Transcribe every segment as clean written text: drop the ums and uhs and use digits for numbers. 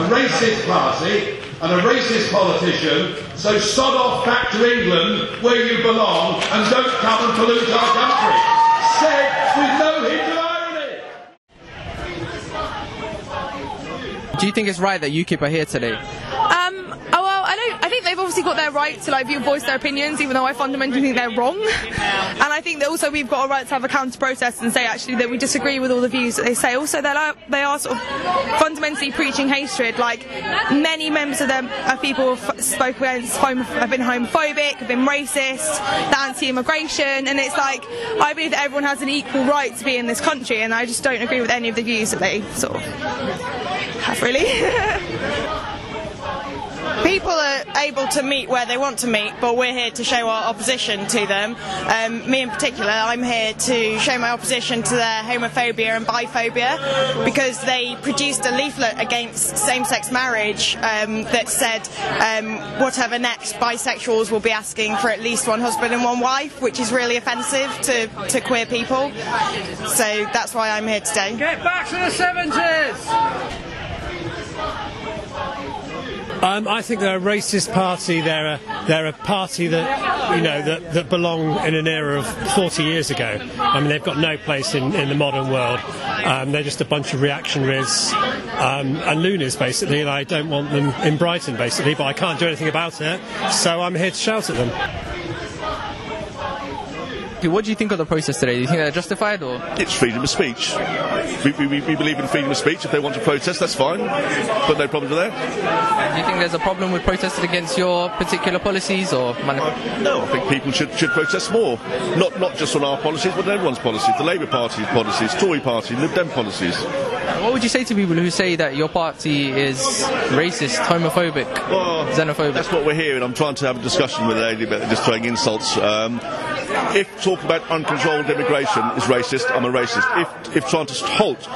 racist party and a racist politician, so sod off back to England where you belong and don't come and pollute our country. Said with no hint of irony. Do you think it's right that UKIP are here today? I think they've obviously got their right to voice their opinions, even though I fundamentally think they're wrong. And I think that also we've got a right to have a counter-protest and say actually that we disagree with all the views that they say. Also, they are sort of fundamentally preaching hatred. Like, many members of them people have spoke against, have been homophobic, have been racist, they're anti-immigration, and it's like, I believe that everyone has an equal right to be in this country, and I just don't agree with any of the views that they sort of have, really. People are able to meet where they want to meet, but we're here to show our opposition to them. Me in particular, I'm here to show my opposition to their homophobia and biphobia, because they produced a leaflet against same-sex marriage that said whatever next, bisexuals will be asking for at least one husband and one wife, which is really offensive to queer people. So that's why I'm here today. Get back to the 70s! I think they're a racist party. They're a party that that belong in an era of 40 years ago. I mean, they've got no place in the modern world. They're just a bunch of reactionaries and loonies, basically, and I don't want them in Brighton, basically, but I can't do anything about it, so I'm here to shout at them. What do you think of the protest today? Do you think they're justified, or? It's freedom of speech. We believe in freedom of speech. If they want to protest, that's fine, but no problem with that. Do you think there's a problem with protesting against your particular policies, or? No, I think people should protest more. Not just on our policies, but on everyone's policies. The Labour Party's policies, Tory Party, Lib Dem policies. What would you say to people who say that your party is racist, homophobic, xenophobic? That's what we're hearing. I'm trying to have a discussion with a lady about just throwing insults. If talking about uncontrolled immigration is racist, I'm a racist. If trying to halt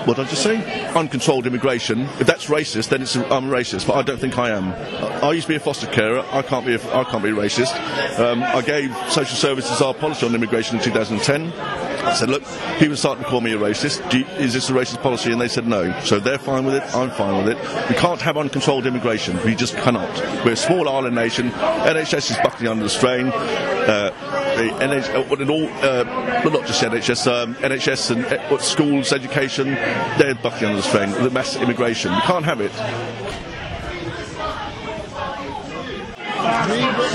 what did I just say? Uncontrolled immigration, if that's racist, then I'm racist. But I don't think I am. I used to be a foster carer. I can't be racist. I gave social services our policy on immigration in 2010. I said, look, people started to call me a racist. Is this a racist policy? And they said no. So they're fine with it. I'm fine with it. We can't have uncontrolled immigration. We just cannot. We're a small island nation. NHS is buckling under the strain. Not just NHS, NHS and schools, education, they're buckling under the strain. The mass immigration. We can't have it.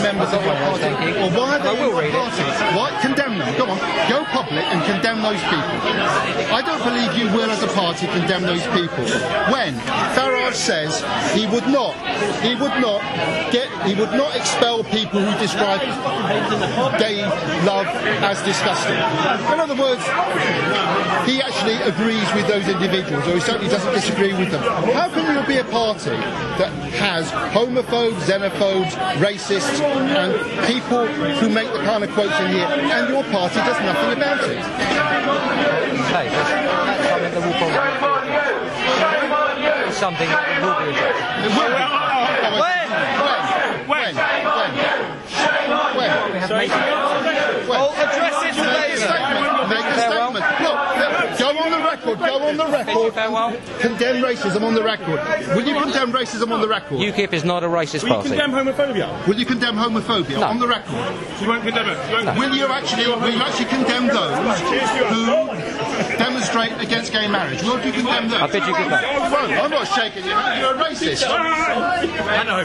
Members of our party, or why are they in our party? Why condemn them? Go on, go public and condemn those people. I don't believe you will, as a party, condemn those people. When Farage says he would not expel people who describe gay love as disgusting. In other words, he actually agrees with those individuals, or he certainly doesn't disagree with them. How can you be a party that has homophobes, xenophobes, racists, and people who make the kind of quotes in here, and your party does nothing about it? It's something that will be addressed. When? Well, address it today. Make a statement. Look, go on the record. Condemn racism on the record. Will you condemn racism on the record? UKIP is not a racist party. Will you condemn homophobia? Will you condemn homophobia on the record? You won't condemn it. Will you actually condemn those who demonstrate against gay marriage? Will you condemn those? I bet you could. I'm not shaking you. You're a racist. I know.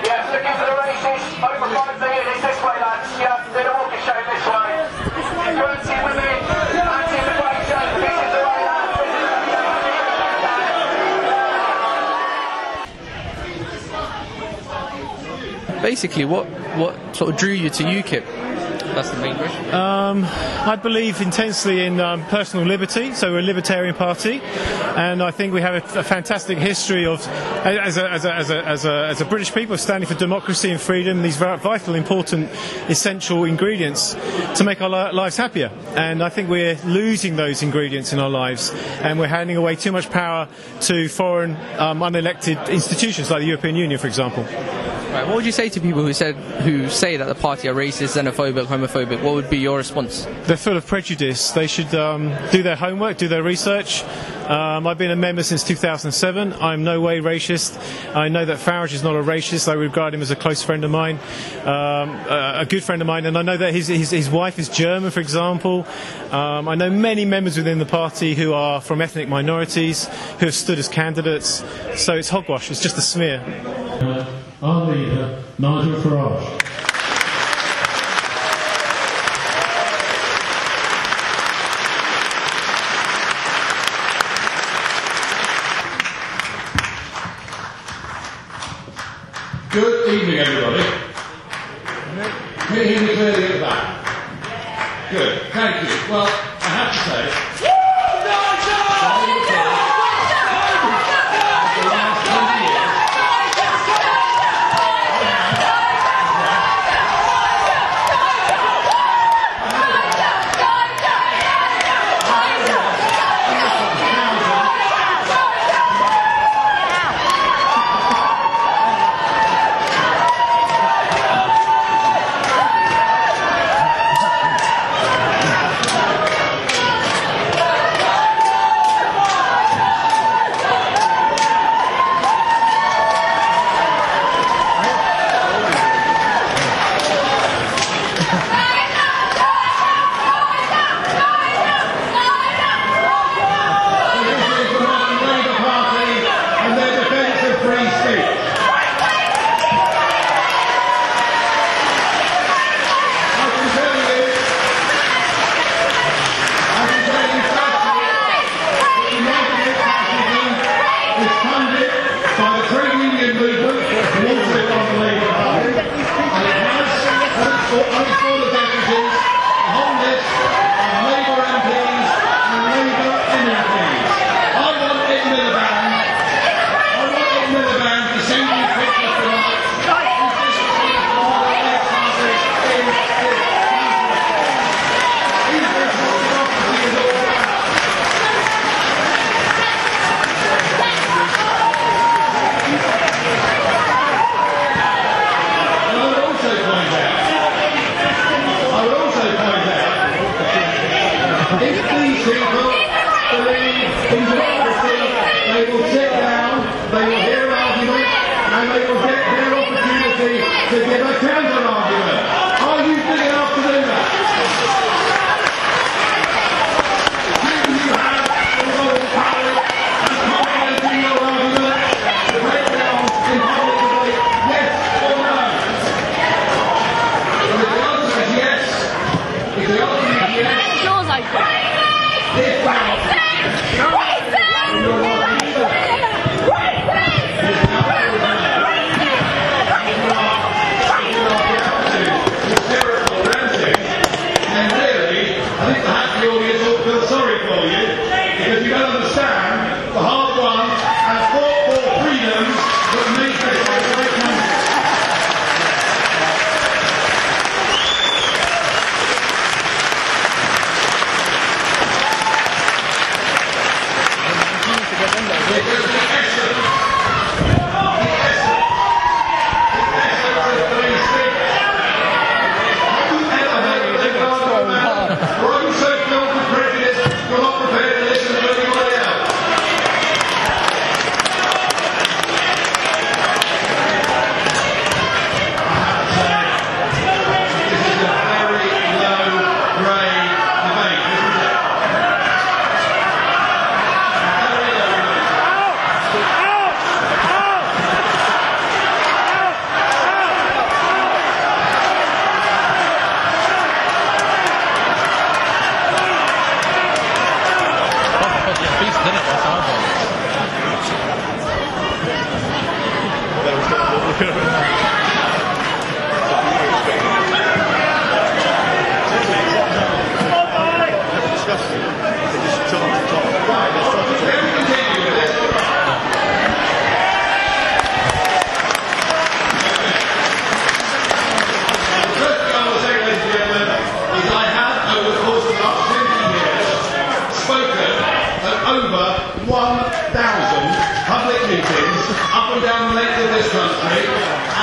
Yeah, looking for the racists, over 5 million, it's this way, lads. Yeah, they're all walking show this way. Anti-women, anti-immigration, this is the way, lads. Basically, what sort of drew you to UKIP? That's the main question. I believe intensely in personal liberty, so we're a libertarian party, and I think we have a fantastic history of, as a British people, standing for democracy and freedom, these vital, important, essential ingredients to make our lives happier. And I think we're losing those ingredients in our lives, and we're handing away too much power to foreign, unelected institutions like the European Union, for example. Right, what would you say to people who say that the party are racist, xenophobic, homophobic? What would be your response? They're full of prejudice. They should do their homework, do their research. I've been a member since 2007. I'm no way racist. I know that Farage is not a racist. I regard him as a close friend of mine, a good friend of mine, and I know that his wife is German, for example. I know many members within the party who are from ethnic minorities, who have stood as candidates. So it's hogwash. It's just a smear. Our leader, Nigel Farage. Good evening, everybody. Can you hear me clearly at the back? Good, thank you. Well, I have to say,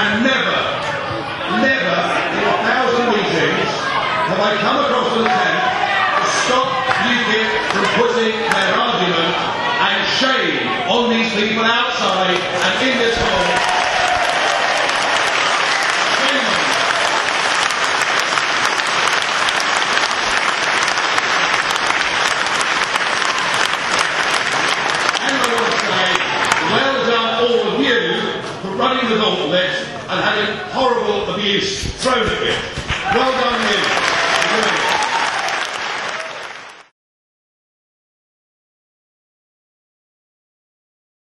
And never in 1,000 meetings have I come across an attempt to stop UKIP from putting their argument and shame on these people outside and in this hall. Shame on them. And I want to say, well done all of you for running the gauntlet and having horrible abuse thrown at you. Well done you.